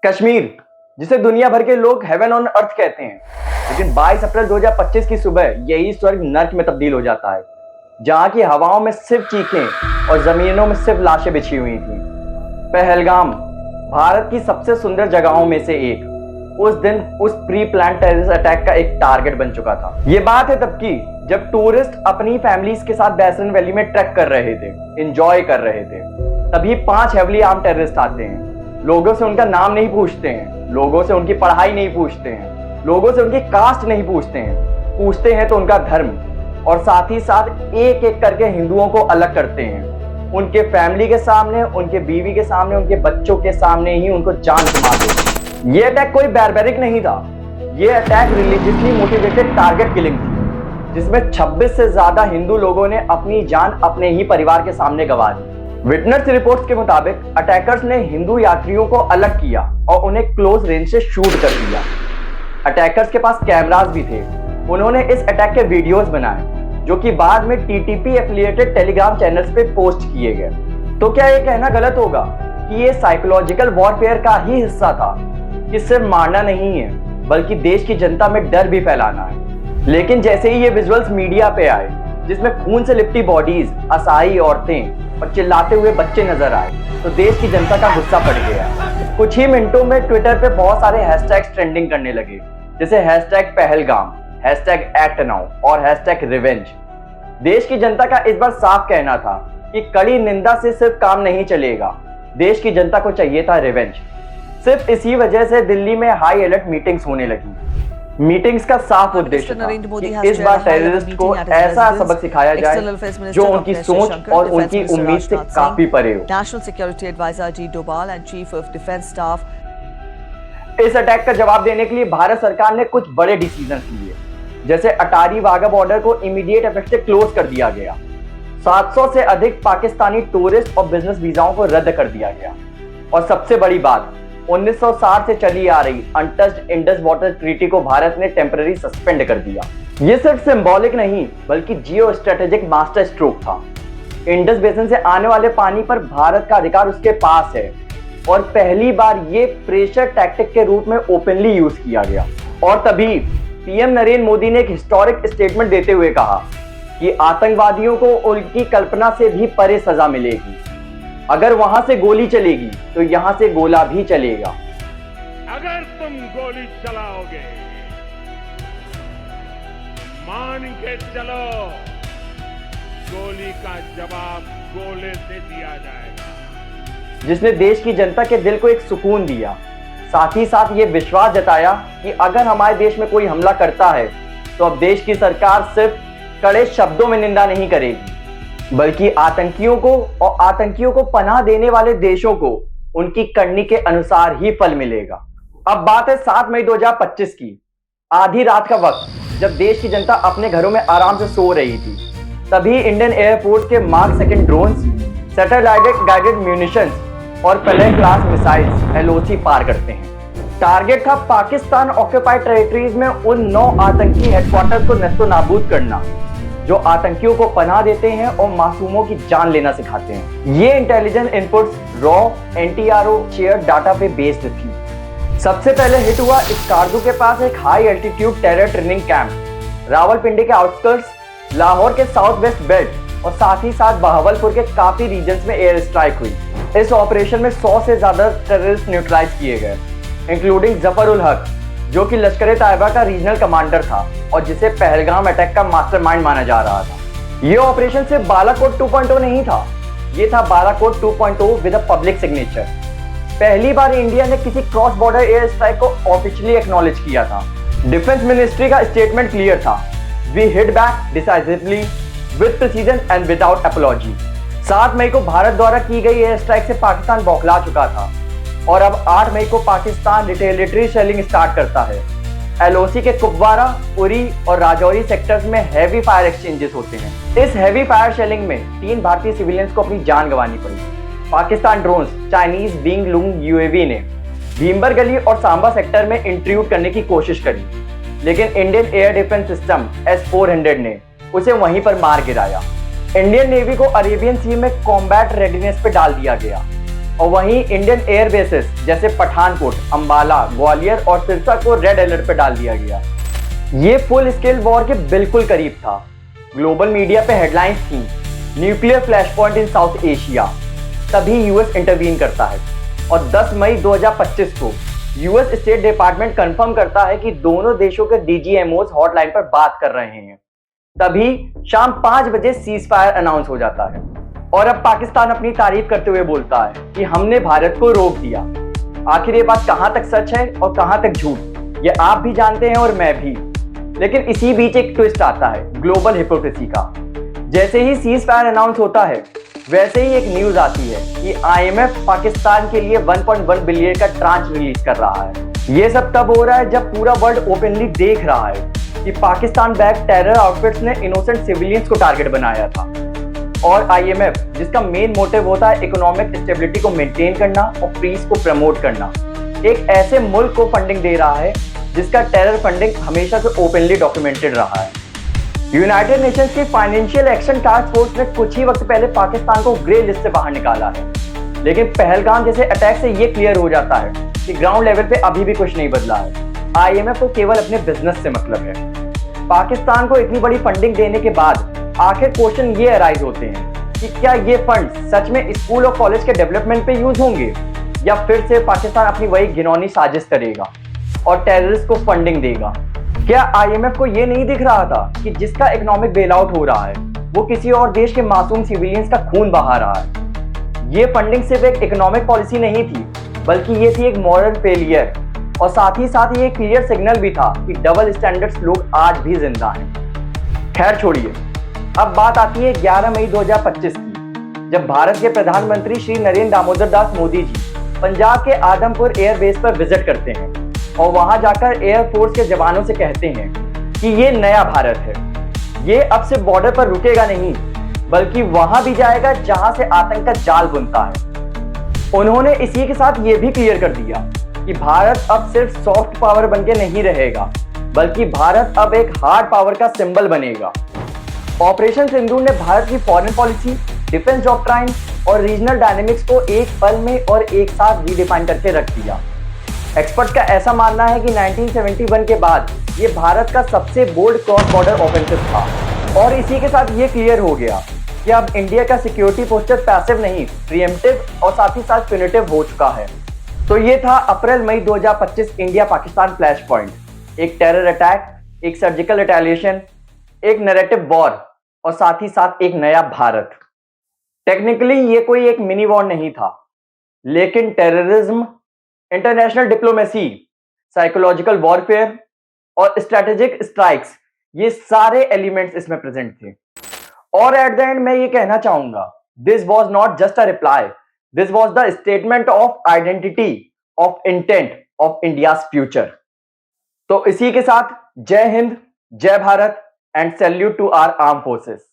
कश्मीर, जिसे दुनिया भर के लोग हेवन ऑन अर्थ कहते हैं, लेकिन 22 अप्रैल 2025 की सुबह यही स्वर्ग नर्क में तब्दील हो जाता है, जहां की हवाओं में सिर्फ चीखें और जमीनों में सिर्फ लाशें बिछी हुई थीं। पहलगाम, भारत की सबसे सुंदर जगहों में से एक, उस दिन उस प्री प्लान टेररिस्ट अटैक का एक टारगेट बन चुका था। ये बात है तब की, जब टूरिस्ट अपनी फैमिलीज के साथ बैसन वैली में ट्रैक कर रहे थे, एंजॉय कर रहे थे। तभी 5 हेवली आर्म टेररिस्ट आते हैं। लोगों से उनका नाम नहीं पूछते हैं, लोगों से उनकी पढ़ाई नहीं पूछते हैं, लोगों से उनकी कास्ट नहीं पूछते हैं, पूछते हैं तो उनका धर्म, और साथ ही साथ एक एक करके हिंदुओं को अलग करते हैं। उनके फैमिली के सामने, उनके बीवी के सामने, उनके बच्चों के सामने ही उनको जान से मार देते। ये अटैक कोई बैरबेरिक नहीं था, ये attack religiously motivated target killing थी, जिसमें 26 से ज्यादा हिंदू लोगों ने अपनी जान अपने ही परिवार के सामने गंवा दी। विटनेस रिपोर्ट्स के मुताबिक अटैकर्स ने हिंदू यात्रियों को अलग किया और उन्हें क्लोज रेंज से शूट कर दिया। अटैकर्स के पास कैमरास भी थे। उन्होंने इस अटैक के वीडियोस बनाए, जो कि बाद में टीटीपी एफिलिएटेड टेलीग्राम चैनल्स पे पोस्ट किए गए। तो क्या ये कहना गलत होगा कि ये साइकोलॉजिकल वॉरफेयर का ही हिस्सा था, कि सिर्फ मारना नहीं है बल्कि देश की जनता में डर भी फैलाना है? लेकिन जैसे ही ये विजुअल्स मीडिया पे आए, जिसमें खून से लिपटी बॉडीज, असहाय औरतें और चिल्लाते हुए बच्चे नजर आए, तो देश की जनता का गुस्सा बढ़ गया। कुछ ही मिनटों में ट्विटर पे बहुत सारे हैशटैग्स ट्रेंडिंग करने लगे, जैसे #पहलगाम, #एक्टनाउ और #रिवेंज। देश की जनता का इस बार साफ कहना था कि कड़ी निंदा से सिर्फ काम नहीं चलेगा, देश की जनता को चाहिए था रिवेंज। सिर्फ इसी वजह से दिल्ली में हाई अलर्ट मीटिंग्स होने लगी। मीटिंग्स का साफ उद्देश्य था कि इस बार टेररिस्ट को ऐसा सबक सिखाया जाए जो उनकी सोच और उनकी उम्मीद से काफी परे हो। National security adviser Ajit Doval and chief of defence staff. इस अटैक का जवाब देने के लिए भारत सरकार ने कुछ बड़े डिसीजन लिए, जैसे अटारी वाघा बॉर्डर को इमीडिएट इफेक्ट से क्लोज कर दिया गया। 700 से अधिक पाकिस्तानी टूरिस्ट और बिजनेस वीजाओं को रद्द कर दिया गया। और सबसे बड़ी बात, 1960 से चली आ रही अनटच्ड इंडस वाटर ट्रीटी को भारत ने टेम्पररी सस्पेंड कर दिया। ये सिर्फ सिंबॉलिक नहीं बल्कि जियो स्ट्रेटेजिक मास्टर स्ट्रोक था। इंडस बेसिन से आने वाले पानी पर भारत का अधिकार उसके पास है, और पहली बार ये प्रेशर टैक्टिक के रूप में ओपनली यूज किया गया। और तभी पीएम नरेंद्र मोदी ने एक हिस्टोरिक स्टेटमेंट देते हुए कहा कि आतंकवादियों को उनकी कल्पना से भी परे सजा मिलेगी। अगर वहां से गोली चलेगी तो यहां से गोला भी चलेगा। अगर तुम गोली चलाओगे, मान के चलो, गोली का जवाब गोले से दिया जाएगा। जिसने देश की जनता के दिल को एक सुकून दिया, साथ ही साथ ये विश्वास जताया कि अगर हमारे देश में कोई हमला करता है तो अब देश की सरकार सिर्फ कड़े शब्दों में निंदा नहीं करेगी, बल्कि आतंकियों को और आतंकियों को पनाह देने वाले देशों को उनकी करनी के अनुसार ही फल मिलेगा। अब बात है 7 मई 2025 की, आधी रात का वक्त, जब देश की जनता अपने घरों में आराम से सो रही थी। तभी इंडियन एयरफोर्स के mark 2 drones, satellite guided munitions और पहले क्लास मिसाइल्स एलओसी पार करते हैं। टारगेट था पाकिस्तान ऑक्यूपाइड टेरिटरीज में उन 9 आतंकी हेडक्वार्टर्स को नस्तो नाबूद करना, जो आतंकियों को पनाह देते हैं और मासूमों की जान लेना सिखाते हैं। ये intelligence inputs raw NTRO share data पे बेस्ड थी। सबसे पहले हिट हुआ स्कार्दू के पास एक high altitude terror training camp, Rawalpindi के आउटस्कर्ट्स, लाहौर के साउथ वेस्ट बेल्ट और साथ ही साथ बहावलपुर के काफी रीजन्स में एयर स्ट्राइक हुई। इस ऑपरेशन में 100 से ज्यादा टेररिस्ट न्यूट्रलाइज किए गए, इंक्लूडिंग जफर उल हक, जो कि लश्कर तैयबा का रीजनल कमांडर था और जिसे पहलगाम अटैक का मास्टरमाइंड माना जा रहा था। ये ऑपरेशन सिर्फ बालाकोट 2.0 नहीं था, ये था Balakot 2.0 with a public signature. पहली बार इंडिया ने किसी क्रॉस बॉर्डर एयर स्ट्राइक को ऑफिशियली एक्नॉलेज किया था। डिफेंस मिनिस्ट्री का स्टेटमेंट क्लियर था, we hit back decisively with precision and without apology. 7 मई को भारत द्वारा की गई एयर स्ट्राइक से पाकिस्तान बौखला चुका था, और अब 8 मई को पाकिस्तान रिटेलिटरी शेलिंग स्टार्ट करता है। एलओसी के कुपवारा, उरी और राजौरी सेक्टर्स में हैवी फायर एक्सचेंजेस होते हैं। इस हैवी फायर शेलिंग में 3 भारतीय सिविलियंस को अपनी जान गंवानी पड़ी। Pakistan drones Chinese wing Loong UAV ने भीमबर गली और सांबा सेक्टर में इंट्रूड करने की कोशिश करी, लेकिन Indian air defence system S-400 ने उसे वहीं पर मार गिराया। इंडियन नेवी को अरेबियन सी में कॉम्बैट रेडीनेस पे डाल दिया गया। और वहीं इंडियन एयर बेसेस जैसे पठानकोट, अंबाला, ग्वालियर और सिरसा को रेड अलर्ट पर डाल दिया गया। ये फुल स्केल वॉर के बिल्कुल करीब था। ग्लोबल मीडिया पे हेडलाइंस थी, nuclear flash point in south Asia. तभी यूएस इंटरवीन करता है और 10 मई 2025 को यूएस स्टेट डिपार्टमेंट कंफर्म करता है कि दोनों देशों के डीजीएमओस हॉटलाइन पर बात कर रहे हैं। तभी शाम 5 बजे सीज फायर अनाउंस हो जाता है और अब पाकिस्तान अपनी तारीफ करते हुए बोलता है कि हमने भारत को रोक दिया। आखिर ये बात कहां तक सच है और कहां तक झूठ, ये आप भी जानते हैं और मैं भी। लेकिन इसी बीच एक ट्विस्ट आता है ग्लोबल हिपोक्रेसी का। जैसे ही सीज फायर अनाउंस होता है वैसे ही एक न्यूज आती है कि आईएमएफ पाकिस्तान के लिए 1.1 बिलियन का ट्रांच रिलीज कर रहा है। ये सब तब हो रहा है जब पूरा वर्ल्ड ओपनली देख रहा है कि पाकिस्तान बैक टेरर आउटफिट्स ने इनोसेंट सिविलियंस को टारगेट बनाया था। और आईएमएफ जिसका मेन मोटिव होता है इकोनॉमिक स्टेबिलिटी को मेंटेन करना और पीस को प्रमोट करना, एक ऐसे मुल्क को फंडिंग दे रहा है जिसका टेरर फंडिंग हमेशा से ओपनली डॉक्यूमेंटेड रहा है। यूनाइटेड नेशंस की फाइनेंशियल एक्शन टास्क फोर्स ने कुछ ही वक्त पहले पाकिस्तान को ग्रे लिस्ट से बाहर निकाला है। लेकिन पहलगाम जैसे अटैक से ये क्लियर हो जाता है कि ग्राउंड लेवल पे अभी भी कुछ नहीं बदला है। आईएमएफ को केवल अपने बिजनेस से मतलब है। पाकिस्तान को इतनी बड़ी फंडिंग देने के बाद आखिर क्वेश्चन ये अराइज होते हैं कि क्या ये फंड सच में स्कूल और कॉलेज के डेवलपमेंट पे यूज होंगे या फिर से पाकिस्तान अपनी वही घिनौनी साजिश करेगा और टेररिस्ट को फंडिंग देगा। क्या आईएमएफ को ये नहीं दिख रहा था कि जिसका इकोनॉमिक बेल आउट हो रहा है वो किसी और देश के मासूम सिविलियंस का खून बहा रहा है। ये फंडिंग सिर्फ एक इकोनॉमिक पॉलिसी नहीं थी बल्कि ये थी एक मॉरल फेलियर और साथ ही ये क्लियर सिग्नल भी था कि डबल स्टैंडर्ड्स लोग आज भी जिंदा हैं। खैर छोड़िए, अब बात आती है 11 मई 2025 की, जब भारत के प्रधानमंत्री श्री नरेंद्र दामोदर दास मोदी जी पंजाब के आदमपुर एयरबेस पर विजिट करते हैं और वहां जाकर एयरफोर्स के जवानों से कहते हैं कि ये नया भारत है। ये अब सिर्फ बॉर्डर पर रुकेगा नहीं बल्कि वहां भी जाएगा जहां से आतंक का जाल बुनता है। उन्होंने इसी के साथ ये भी क्लियर कर दिया कि भारत अब सिर्फ सॉफ्ट पावर बनके नहीं रहेगा बल्कि भारत अब एक हार्ड पावर का सिंबल बनेगा। ऑपरेशन सिंदूर ने भारत की फॉरेन पॉलिसी, डिफेंस डॉक्ट्राइन और रीजनल डायनेमिक्स को एक पल में और एक साथ रीडिफाइन करके रख दिया। एक्सपर्ट का ऐसा मानना है कि 1971 के बाद ये भारत का सबसे बोल्ड क्रॉस बॉर्डर ऑफेंसिव था और इसी के साथ ये क्लियर हो गया कि अब इंडिया का सिक्योरिटी पोस्चर पैसिव नहीं, प्रीएम्प्टिव और साथ ही साथ प्यूनिटिव हो चुका है। तो ये था अप्रैल मई 2025 इंडिया पाकिस्तान फ्लैश पॉइंट, एक टेरर अटैक, एक सर्जिकल रिटेलिएशन, एक नैरेटिव वॉर और साथ ही साथ एक नया भारत। टेक्निकली ये कोई एक मिनी वॉर नहीं था, लेकिन terrorism, international diplomacy, psychological warfare और स्ट्रेटेजिक स्ट्राइक्स, ये सारे एलिमेंट्स इसमें प्रेजेंट थे। और एट द एंड मैं ये कहना चाहूंगा, this was not just a reply, this was the statement of identity, of intent of India's future. तो इसी के साथ जय हिंद, जय Bharat and salute to our arm forces.